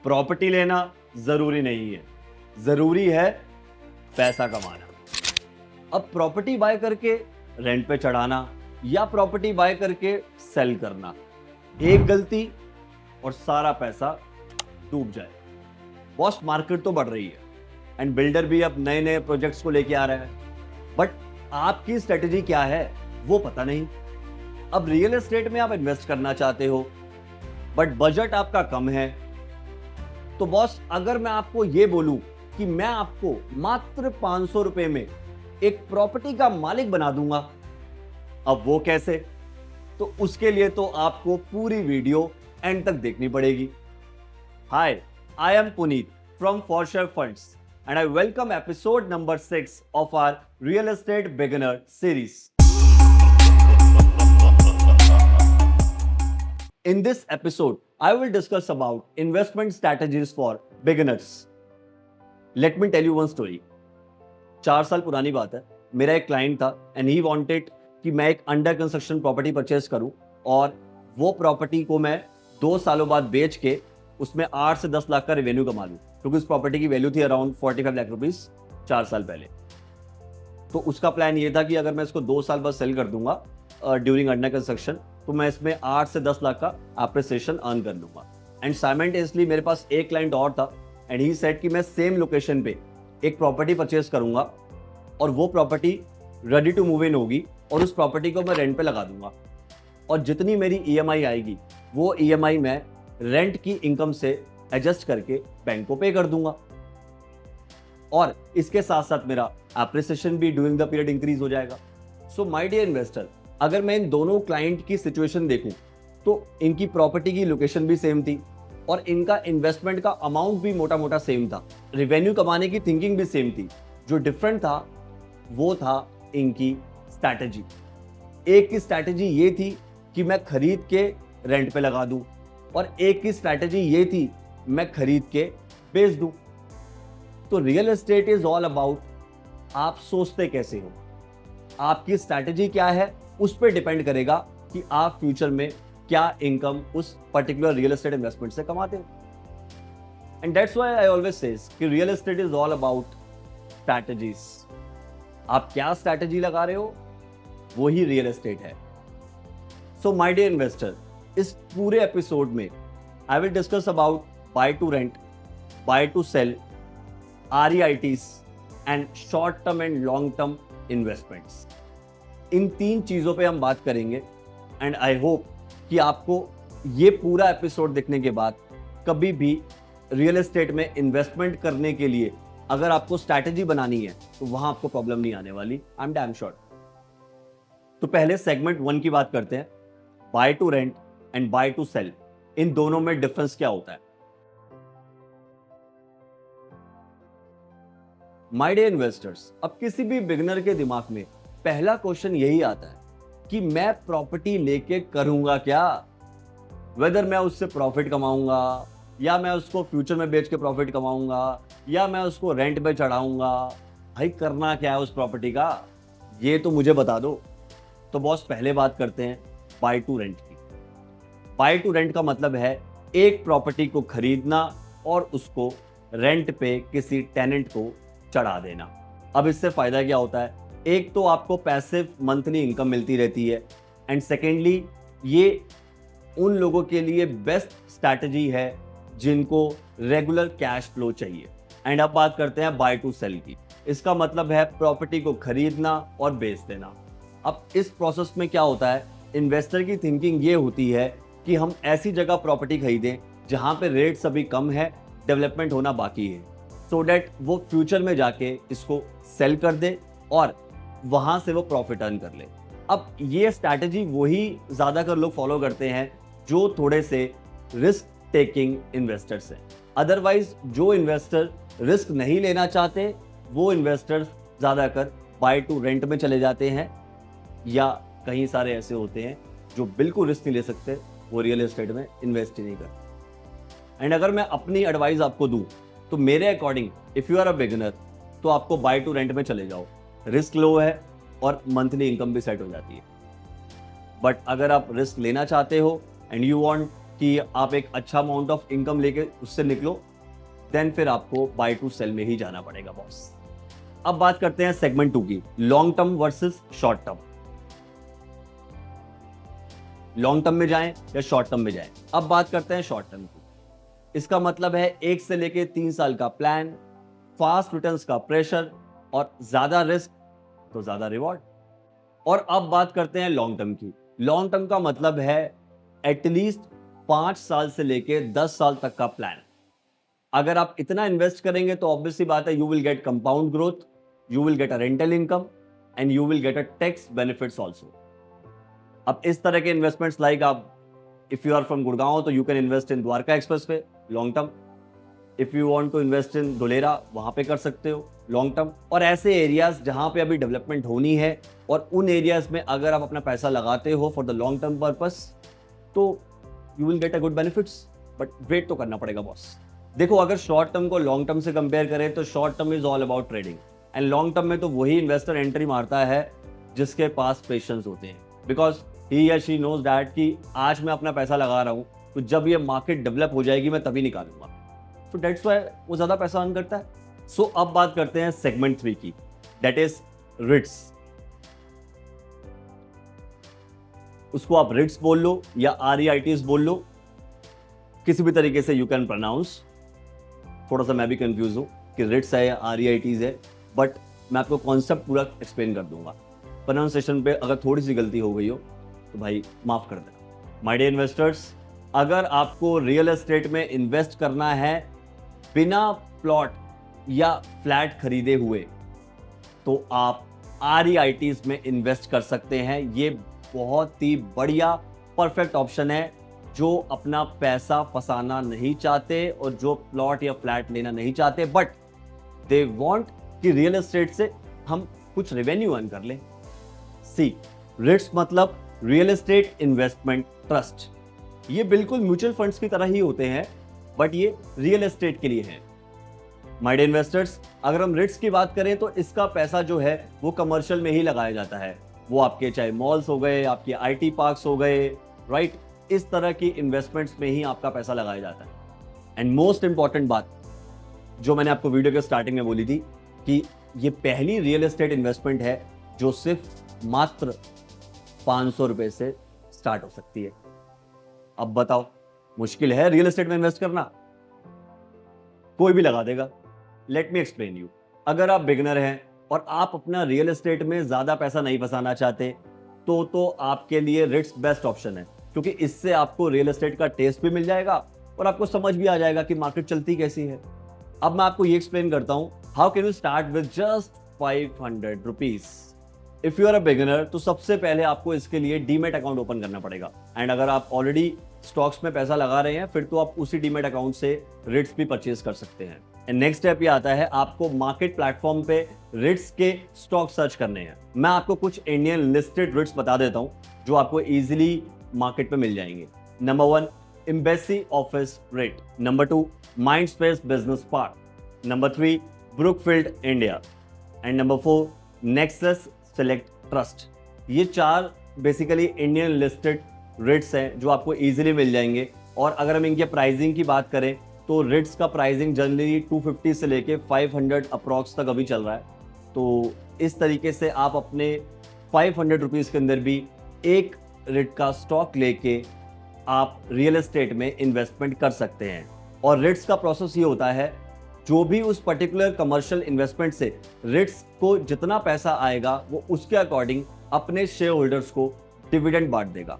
Property लेना जरूरी नहीं है, जरूरी है पैसा कमाना। अब प्रॉपर्टी बाय करके रेंट पे चढ़ाना या प्रॉपर्टी बाय करके सेल करना, एक गलती और सारा पैसा डूब जाए। बॉस, मार्केट तो बढ़ रही है एंड बिल्डर भी अब नए नए प्रोजेक्ट्स को लेके आ रहे हैं, बट आपकी स्ट्रेटेजी क्या है वो पता नहीं। अब रियल एस्टेट में आप इन्वेस्ट करना चाहते हो बट बजट आपका कम है, तो बॉस अगर मैं आपको ये बोलूं कि मैं आपको मात्र 500 रुपए में एक प्रॉपर्टी का मालिक बना दूंगा, अब वो कैसे? तो उसके लिए तो आपको पूरी वीडियो एंड तक देखनी पड़ेगी। Hi, I am Puneet from foreshore funds and I welcome episode number 6 of our real estate beginner series. In this episode, I will discuss about investment strategies for beginners. Let me tell you one story. 4 साल पुरानी बात है, मेरा एक client था and he wanted कि मैं एक अंडर कंस्ट्रक्शन प्रॉपर्टी परचेज करूं और वो प्रॉपर्टी को मैं 2 सालों बाद बेच के उसमें 8 से 10 लाख का रेवेन्यू कमा लूं, क्योंकि उस प्रॉपर्टी की वैल्यू थी अराउंड 45 लाख रुपीस 4 साल पहले। तो उसका प्लान ये था कि अगर मैं इसको 2 साल बाद सेल कर दूंगा ड्यूरिंग अंडर कंस्ट्रक्शन, तो मैं इसमें 8 से 10 लाख का एप्रिसिएशन अर्न कर लूंगा। एंड साइमल्टेनियसली मेरे पास एक क्लाइंट और था एंड ही सेड कि मैं सेम लोकेशन पे एक प्रॉपर्टी परचेज करूंगा और वो property ready to move in होगी और उस प्रॉपर्टी को मैं रेंट पे लगा दूंगा और जितनी मेरी ईएमआई आएगी वो ईएमआई मैं रेंट की इनकम से एडजस्ट करके बैंक को पे कर दूंगा और इसके साथ साथ मेरा एप्रिसिएशन भी ड्यूरिंग द पीरियड इंक्रीज हो जाएगा। सो माय डियर इन्वेस्टर, अगर मैं इन दोनों क्लाइंट की सिचुएशन देखूं तो इनकी प्रॉपर्टी की लोकेशन भी सेम थी और इनका इन्वेस्टमेंट का अमाउंट भी मोटा मोटा सेम था, रेवेन्यू कमाने की थिंकिंग भी सेम थी। जो डिफरेंट था वो था इनकी स्ट्रैटेजी। एक की स्ट्रैटेजी ये थी कि मैं खरीद के रेंट पे लगा दूं और एक की स्ट्रैटेजी ये थी मैं खरीद के बेच दूं। तो real estate is all about आप सोचते कैसे हो, आपकी स्ट्रैटेजी क्या है, उस पर डिपेंड करेगा कि आप फ्यूचर में क्या इनकम उस पर्टिकुलर रियल एस्टेट इन्वेस्टमेंट से कमाते हो। And that's why I always says कि real estate is all about strategies. आप क्या स्ट्रैटेजी लगा रहे हो वो ही रियल एस्टेट है। सो माय डियर इन्वेस्टर, इस पूरे एपिसोड में I will discuss about buy to rent, buy to sell, REITs and short term and long term investments. इन 3 चीजों पे हम बात करेंगे एंड आई होप कि आपको ये पूरा एपिसोड देखने के बाद कभी भी रियल एस्टेट में इन्वेस्टमेंट करने के लिए अगर आपको स्ट्रैटेजी बनानी है तो वहां आपको प्रॉब्लम नहीं आने वाली, आई एम डैम श्योर। तो पहले सेगमेंट 1 की बात करते हैं, buy to rent and buy to sell. इन दोनों में डिफरेंस क्या होता है? माय डियर इन्वेस्टर्स, अब किसी भी बिगिनर के दिमाग में पहला क्वेश्चन यही आता है कि मैं प्रॉपर्टी लेके करूंगा क्या, वेदर मैं उससे प्रॉफिट कमाऊंगा या मैं उसको फ्यूचर में बेच के प्रॉफिट कमाऊंगा या मैं उसको रेंट पे चढ़ाऊंगा। भाई करना क्या है उस प्रॉपर्टी का, ये तो मुझे बता दो। तो बॉस पहले बात करते हैं बाय टू रेंट की। बाय टू रेंट का मतलब है एक प्रॉपर्टी को खरीदना और उसको रेंट पे किसी टेनेंट को चढ़ा देना। अब इससे फायदा क्या होता है? एक तो आपको पैसिव मंथली इनकम मिलती रहती है एंड सेकेंडली ये उन लोगों के लिए बेस्ट स्ट्रैटेजी है जिनको रेगुलर कैश फ्लो चाहिए। एंड अब बात करते हैं बाय टू सेल की। इसका मतलब है प्रॉपर्टी को खरीदना और बेच देना। अब इस प्रोसेस में क्या होता है, इन्वेस्टर की थिंकिंग ये होती है कि हम ऐसी जगह प्रॉपर्टी खरीदें जहां पे रेट्स अभी कम है, डेवलपमेंट होना बाकी है, सो डैट वो फ्यूचर में जाके इसको सेल कर दे और वहां से वो प्रॉफिट अर्न कर ले। अब ये स्ट्रैटेजी वही ज्यादातर लोग फॉलो करते हैं जो थोड़े से रिस्क टेकिंग इन्वेस्टर्स हैं। अदरवाइज जो इन्वेस्टर रिस्क नहीं लेना चाहते वो इन्वेस्टर्स ज्यादातर बाय टू रेंट में चले जाते हैं या कई सारे ऐसे होते हैं जो बिल्कुल रिस्क नहीं ले सकते, वो रियल एस्टेट में इन्वेस्ट ही नहीं करते। एंड अगर मैं अपनी एडवाइस आपको दूं तो मेरे according if you are a beginner तो आपको बाय टू रेंट में चले जाओ, रिस्क लो है और मंथली इनकम भी सेट हो जाती है। बट अगर आप रिस्क लेना चाहते हो एंड यू वांट कि आप एक अच्छा अमाउंट ऑफ इनकम लेके उससे निकलो, देन फिर आपको बाय टू सेल में ही जाना पड़ेगा बॉस। अब बात करते हैं सेगमेंट 2 की, long term versus short term. Long term में जाएं या शॉर्ट टर्म में जाएं। अब बात करते हैं शॉर्ट टर्म की। इसका मतलब है 1 से लेके 3 साल का प्लान, फास्ट रिटर्न्स का प्रेशर और ज्यादा रिस्क तो ज्यादा रिवॉर्ड। और अब बात करते हैं लॉन्ग टर्म की। लॉन्ग टर्म का मतलब है एटलीस्ट 5 साल से लेके 10 साल तक का प्लान। अगर आप इतना इन्वेस्ट करेंगे तो ऑब्वियसली बात है, you will get compound growth, you will get a rental income and you will get a tax benefits also. अब इस तरह के इन्वेस्टमेंट्स लाइक आप, if you are from Gurgaon तो you can invest in Dwarka express पे long term. If you want to invest in Dholera, वहां पे कर सकते हो लॉन्ग टर्म। और ऐसे एरियाज जहां पे अभी डेवलपमेंट होनी है और उन एरियाज में अगर आप अपना पैसा लगाते हो for the long term purpose, तो you will get a good benefits, but wait तो करना पड़ेगा बॉस। देखो, अगर शॉर्ट टर्म को लॉन्ग टर्म से कंपेयर करें तो short term is all about trading and long term में तो वही इन्वेस्टर एंट्री मारता है जिसके पास पेशेंस होते हैं, बिकॉज ही या शी नोज दैट कि आज मैं अपना पैसा लगा रहा हूं तो जब ये मार्केट डेवलप हो जाएगी मैं तभी निकालूंगा। तो दैट्स व्हाई वो ज्यादा पैसा अर्न करता है। सो अब बात करते हैं सेगमेंट 3 की, दैट इज रिट्स। उसको आप रिट्स बोल लो या REITs बोल लो, किसी भी तरीके से यू कैन प्रोनाउंस। थोड़ा सा मैं भी कंफ्यूज हूं कि रिट्स है या REITs है, बट मैं आपको कॉन्सेप्ट पूरा एक्सप्लेन कर दूंगा। प्रोनाउंसिएशन पे अगर थोड़ी सी गलती हो गई हो तो भाई माफ कर देना। माय डियर इन्वेस्टर्स, अगर आपको रियल एस्टेट में इन्वेस्ट करना है बिना प्लॉट या फ्लैट खरीदे हुए, तो आप REITs में इन्वेस्ट कर सकते हैं। ये बहुत ही बढ़िया परफेक्ट ऑप्शन है जो अपना पैसा फंसाना नहीं चाहते और जो प्लॉट या फ्लैट लेना नहीं चाहते, बट दे वांट कि रियल एस्टेट से हम कुछ रेवेन्यू अर्न कर लें। सी, रिट्स मतलब रियल एस्टेट इन्वेस्टमेंट ट्रस्ट। ये बिल्कुल म्यूचुअल फंड्स की तरह ही होते हैं, बट ये रियल एस्टेट के लिए है। माय डियर इन्वेस्टर्स, अगर हम रिट्स की बात करें तो इसका पैसा जो है वो कमर्शियल में ही लगाया जाता है। वो आपके चाहे मॉल्स हो गए, आपके IT पार्क्स हो गए, राइट, इस तरह की इन्वेस्टमेंट्स में ही आपका पैसा लगाया जाता है। एंड मोस्ट इंपॉर्टेंट बात जो मैंने आपको वीडियो के स्टार्टिंग में बोली थी कि ये पहली रियल एस्टेट इन्वेस्टमेंट है जो सिर्फ मात्र 500 रुपए से स्टार्ट हो सकती है। अब बताओ, मुश्किल है रियल एस्टेट में इन्वेस्ट करना? कोई भी लगा देगा। Let me explain you. अगर आप बिगिनर हैं और आप अपना रियल एस्टेट में ज्यादा पैसा नहीं फंसाना चाहते तो आपके लिए रिट्स बेस्ट ऑप्शन है, क्योंकि इससे आपको रियल एस्टेट का टेस्ट भी मिल जाएगा और आपको समझ भी आ जाएगा कि मार्केट चलती कैसी है। अब मैं आपको ये एक्सप्लेन करता हूं, how can you start with just 500 rupees. If you are a beginner तो सबसे पहले आपको इसके लिए डीमेट अकाउंट ओपन करना पड़ेगा। एंड अगर आप ऑलरेडी स्टॉक्स में पैसा लगा रहे हैं फिर तो आप उसी डीमेट अकाउंट से रिट्स भी परचेज कर सकते हैं। एंड नेक्स्ट स्टेप ये आता है, आपको मार्केट प्लेटफॉर्म पे रिट्स के स्टॉक सर्च करने हैं। मैं आपको कुछ इंडियन लिस्टेड रिट्स बता देता हूं जो आपको इजीली मार्केट पे मिल जाएंगे। Number 1, embassy office rate. Number 2, Mindspace business park. Number 3, Brookfield India. And number 4, nexus select trust. ये 4 बेसिकली इंडियन लिस्टेड रिट्स हैं जो आपको इजीली मिल जाएंगे। और अगर हम इनके प्राइसिंग की बात करें तो रिट्स का प्राइसिंग जनरली 250 से लेके 500 अप्रॉक्स तक अभी चल रहा है। तो इस तरीके से आप अपने 500 रुपीज़ के अंदर भी एक रिट का स्टॉक लेके आप रियल एस्टेट में इन्वेस्टमेंट कर सकते हैं। और रिट्स का प्रोसेस ये होता है, जो भी उस पर्टिकुलर कमर्शियल इन्वेस्टमेंट से रिट्स को जितना पैसा आएगा वो उसके अकॉर्डिंग अपने शेयर होल्डर्स को डिविडेंड बांट देगा।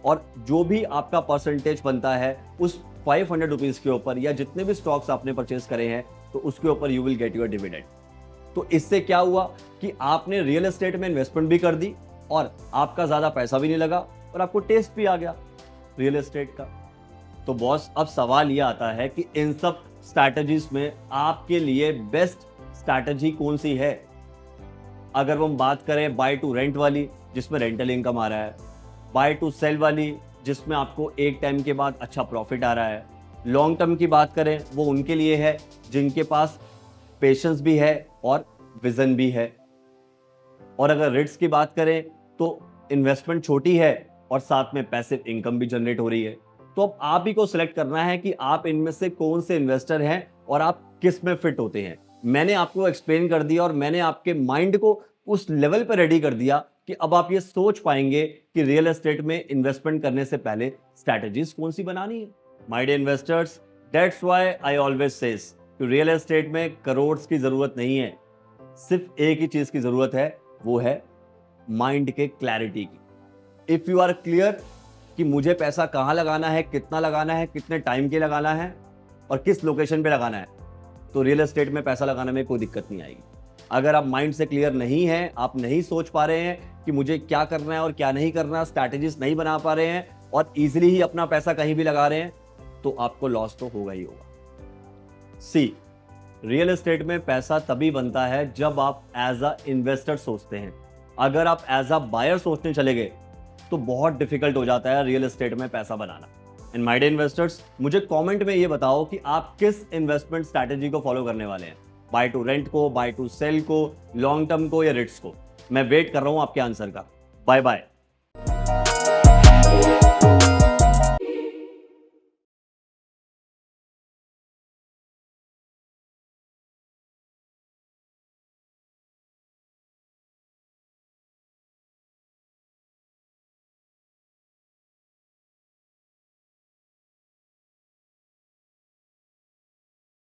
और जो भी आपका परसेंटेज बनता है उस 500 रुपीज़ के ऊपर या जितने भी स्टॉक्स आपने परचेज करे हैं तो उसके ऊपर you will get your dividend. तो इससे क्या हुआ कि आपने रियल एस्टेट में इन्वेस्टमेंट भी कर दी और आपका ज़्यादा पैसा भी नहीं लगा और आपको टेस्ट भी आ गया रियल एस्टेट का। तो बॉस, अब सवाल ये आता है कि इन सब स्ट्रैटेजीज में आपके लिए बेस्ट स्ट्रैटेजी कौन सी है। अगर हम बात करें बाय टू रेंट वाली जिसमें रेंटल इनकम आ रहा है, बाय टू सेल वाली जिसमें आपको एक टाइम के बाद अच्छा प्रॉफिट आ रहा है, लॉन्ग टर्म की बात करें वो उनके लिए है जिनके पास पेशेंस भी है और विजन भी है, और अगर रिट्स की बात करें तो इन्वेस्टमेंट छोटी है और साथ में पैसिव इनकम भी जनरेट हो रही है। तो अब आप ही को सिलेक्ट करना है कि आप इनमें से कौन से इन्वेस्टर हैं और आप किस में फिट होते हैं। मैंने आपको एक्सप्लेन कर दिया और मैंने आपके माइंड को उस लेवल पर रेडी कर दिया कि अब आप ये सोच पाएंगे कि रियल एस्टेट में इन्वेस्टमेंट करने से पहले स्ट्रैटेजीज कौन सी बनानी है। My dear investors, that's why I always says कि रियल एस्टेट में करोड़ की जरूरत नहीं है, सिर्फ एक ही चीज की जरूरत है, वो है माइंड के क्लैरिटी की। इफ यू आर क्लियर कि मुझे पैसा कहां लगाना है, कितना लगाना है, कितने टाइम के लगाना है और किस लोकेशन पे लगाना है, तो रियल एस्टेट में पैसा लगाने में कोई दिक्कत नहीं आएगी। अगर आप माइंड से क्लियर नहीं हैं, आप नहीं सोच पा रहे हैं कि मुझे क्या करना है और क्या नहीं करना, स्ट्रैटेजीज नहीं बना पा रहे हैं और इजीली ही अपना पैसा कहीं भी लगा रहे हैं, तो आपको लॉस तो होगा ही होगा। सी, रियल एस्टेट में पैसा तभी बनता है जब आप एज अ इन्वेस्टर सोचते हैं। अगर आप एज अ बायर सोचने चले गए तो बहुत डिफिकल्ट हो जाता है रियल एस्टेट में पैसा बनाना। एंड माय डियर इन्वेस्टर्स, मुझे कमेंट में ये बताओ कि आप किस इन्वेस्टमेंट स्ट्रैटेजी को फॉलो करने वाले हैं, बाय टू रेंट को, बाय टू सेल को, लॉन्ग टर्म को या रिट्स को। मैं वेट कर रहा हूं आपके आंसर का। Bye bye.